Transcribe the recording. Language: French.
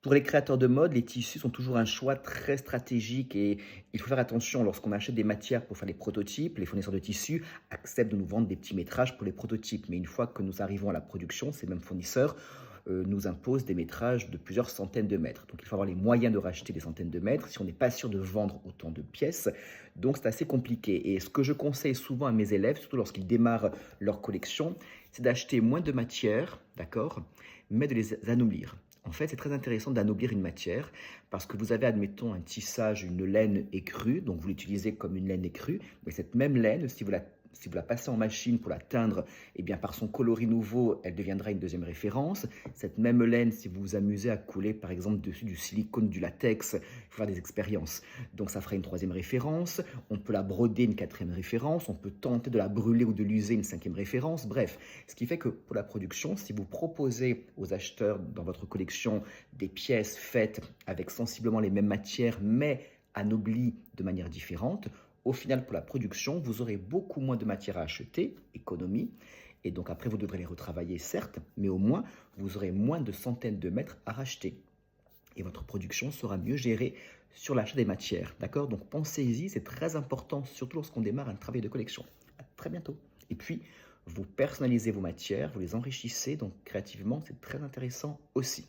Pour les créateurs de mode, les tissus sont toujours un choix très stratégique et il faut faire attention lorsqu'on achète des matières pour faire les prototypes. Les fournisseurs de tissus acceptent de nous vendre des petits métrages pour les prototypes, mais une fois que nous arrivons à la production, ces mêmes fournisseurs nous imposent des métrages de plusieurs centaines de mètres. Donc il faut avoir les moyens de racheter des centaines de mètres si on n'est pas sûr de vendre autant de pièces. Donc c'est assez compliqué. Et ce que je conseille souvent à mes élèves, surtout lorsqu'ils démarrent leur collection, c'est d'acheter moins de matières, d'accord, mais de les anoblir. En fait, c'est très intéressant d'anoblir une matière parce que vous avez, admettons, un tissage, une laine écrue, donc vous l'utilisez comme une laine écrue, mais cette même laine, si vous la passez en machine pour la teindre, eh bien, par son coloris nouveau, elle deviendra une deuxième référence. Cette même laine, si vous vous amusez à couler, par exemple, dessus du silicone, du latex, il faut faire des expériences. Donc, ça fera une troisième référence. On peut la broder, une quatrième référence. On peut tenter de la brûler ou de l'user, une cinquième référence. Bref, ce qui fait que pour la production, si vous proposez aux acheteurs dans votre collection des pièces faites avec sensiblement les mêmes matières, mais anoblies de manière différente, au final, pour la production, vous aurez beaucoup moins de matière à acheter, économie, et donc après, vous devrez les retravailler, certes, mais au moins, vous aurez moins de centaines de mètres à racheter. Et votre production sera mieux gérée sur l'achat des matières. D'accord? Donc pensez-y, c'est très important, surtout lorsqu'on démarre un travail de collection. À très bientôt. Et puis, vous personnalisez vos matières, vous les enrichissez, donc créativement, c'est très intéressant aussi.